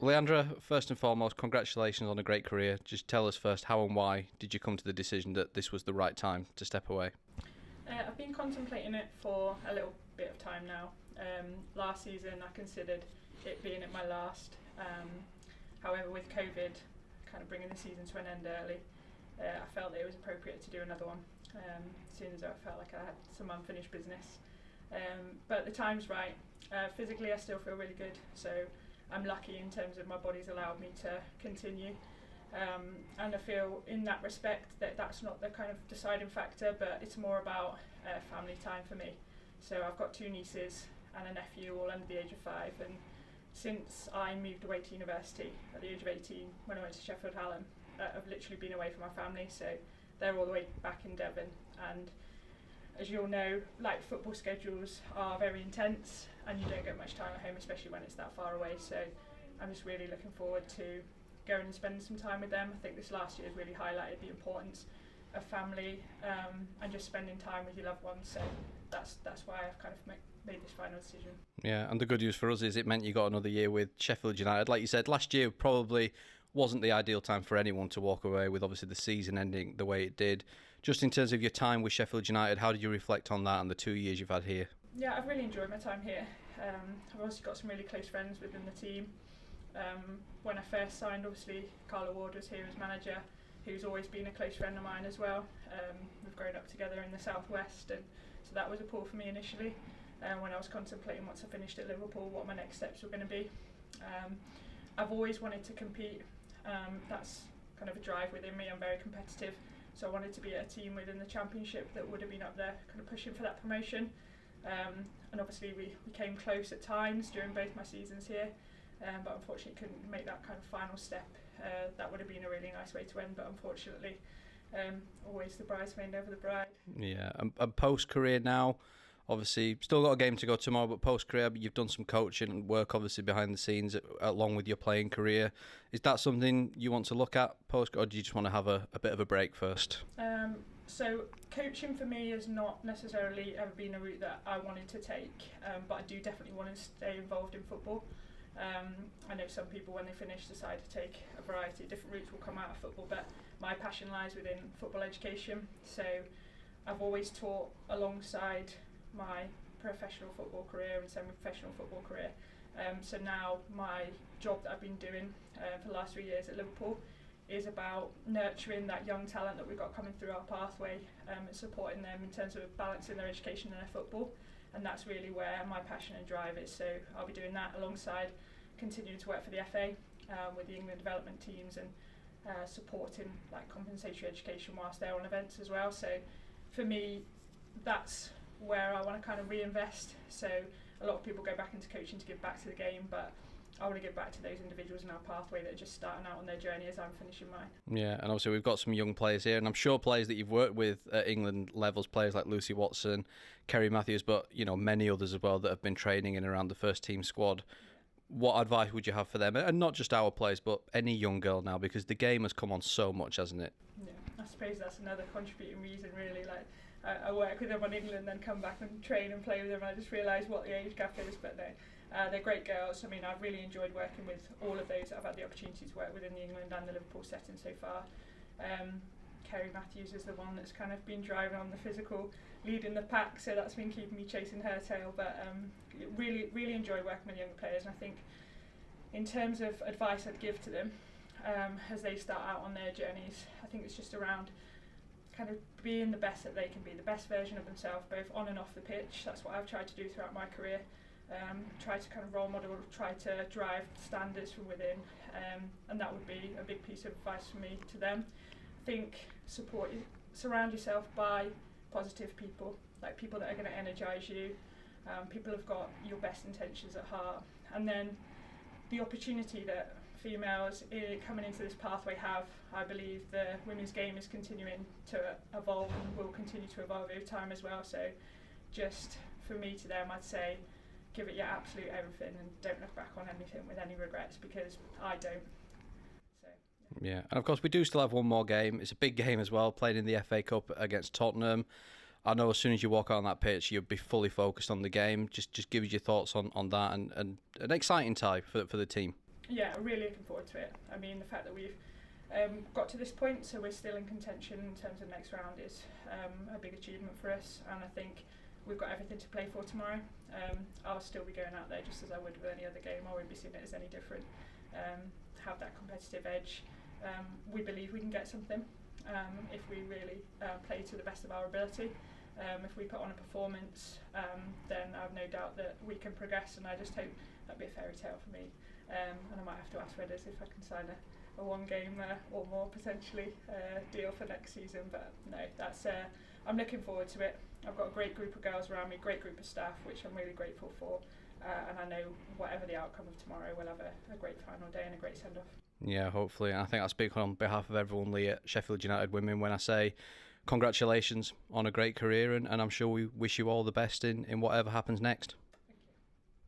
Leandra, first and foremost, congratulations on a great career. Just tell us first how and why did you come to the decision that this was the right time to step away? I've been contemplating it for a little bit of time now. Last season I considered it being at my last. However, with COVID kind of bringing the season to an end early, I felt that it was appropriate to do another one as soon as I felt like I had some unfinished business. But the time's right. Physically I still feel really good, so I'm lucky in terms of my body's allowed me to continue. And I feel in that respect that that's not the kind of deciding factor, but it's more about family time for me. So I've got 2 nieces and a nephew all under the age of 5, and since I moved away to university at the age of 18 when I went to Sheffield United, I've literally been away from my family, so they're all the way back in Devon. And as you'll know, like, football schedules are very intense and you don't get much time at home, especially when it's that far away. So I'm just really looking forward to going and spending some time with them. I think this last year has really highlighted the importance of family and just spending time with your loved ones. So that's why I've kind of made this final decision. Yeah, and the good news for us is it meant you got another year with Sheffield United. Like you said, last year probably wasn't the ideal time for anyone to walk away with, obviously the season ending the way it did. Just in terms of your time with Sheffield United, how did you reflect on that and the 2 years you've had here? Yeah, I've really enjoyed my time here. I've also got some really close friends within the team. When I first signed, obviously Carla Ward was here as manager, who's always been a close friend of mine as well. We've grown up together in the southwest, and so that was a pull for me initially when I was contemplating, once I finished at Liverpool, what my next steps were going to be. I've always wanted to compete. That's kind of a drive within me. I'm very competitive, so I wanted to be at a team within the Championship that would have been up there kind of pushing for that promotion. And obviously we came close at times during both my seasons here, but unfortunately couldn't make that kind of final step. That would have been a really nice way to end, but unfortunately always the bridesmaid over the bride. Yeah, and post-career now, obviously still got a game to go tomorrow, but post-career you've done some coaching and work obviously behind the scenes along with your playing career. Is that something you want to look at post, or do you just want to have a bit of a break first? So coaching for me has not necessarily ever been a route that I wanted to take, but I do definitely want to stay involved in football. I know some people when they finish decide to take a variety of different routes will come out of football, but my passion lies within football education. So I've always taught alongside my professional football career and semi-professional football career. So now my job that I've been doing for the last 3 years at Liverpool is about nurturing that young talent that we've got coming through our pathway and supporting them in terms of balancing their education and their football. And that's really where my passion and drive is. So I'll be doing that alongside continuing to work for the FA with the England development teams and supporting like compensatory education whilst they're on events as well. So for me, that's where I want to kind of reinvest. So a lot of people go back into coaching to give back to the game, but I want to give back to those individuals in our pathway that are just starting out on their journey as I'm finishing mine. Yeah, and obviously we've got some young players here, and I'm sure players that you've worked with at England levels, players like Lucy Watson, Kerry Matthews, but many others as well that have been training in around the first team squad. What advice would you have for them? And not just our players, but any young girl now, because the game has come on so much, hasn't it? Yeah, I suppose that's another contributing reason, really. Like I work with them on England, then come back and train and play with them, and I just realise what the age gap is. But no, they're great girls. I mean, I've really enjoyed working with all of those that I've had the opportunity to work with in the England and the Liverpool setting so far. Kerry Matthews is the one that's kind of been driving on the physical, leading the pack, so that's been keeping me chasing her tail. But really enjoy working with younger players, and I think in terms of advice I'd give to them as they start out on their journeys, I think it's just around kind of being the best that they can be, the best version of themselves, both on and off the pitch. That's what I've tried to do throughout my career. Try to kind of role model, try to drive standards from within, and that would be a big piece of advice for me to them. I think surround yourself by positive people, like people that are going to energise you, people who've got your best intentions at heart, and then the opportunity that females coming into this pathway have. I believe the women's game is continuing to evolve and will continue to evolve over time as well. So just for me to them, I'd say give it your absolute everything and don't look back on anything with any regrets, because I don't. So yeah, and of course we do still have one more game. It's a big game as well, playing in the FA Cup against Tottenham. I know as soon as you walk out on that pitch, you'll be fully focused on the game. Just give us your thoughts on that and an exciting tie for the team. Yeah, I'm really looking forward to it. I mean, the fact that we've got to this point, so we're still in contention in terms of next round, is a big achievement for us, and I think we've got everything to play for tomorrow. I'll still be going out there just as I would with any other game. I won't be seeing it as any different. Have that competitive edge. We believe we can get something if we really play to the best of our ability. If we put on a performance, then I have no doubt that we can progress, and I just hope that'd be a fairy tale for me. And I might have to ask Redders if I can sign a one game or more potentially deal for next season, but no, that's I'm looking forward to it. I've got a great group of girls around me, great group of staff, which I'm really grateful for, and I know whatever the outcome of tomorrow, we'll have a great final day and a great send-off. Yeah, hopefully. And I think I speak on behalf of everyone, Lee, at Sheffield United Women, when I say congratulations on a great career, and I'm sure we wish you all the best in whatever happens next.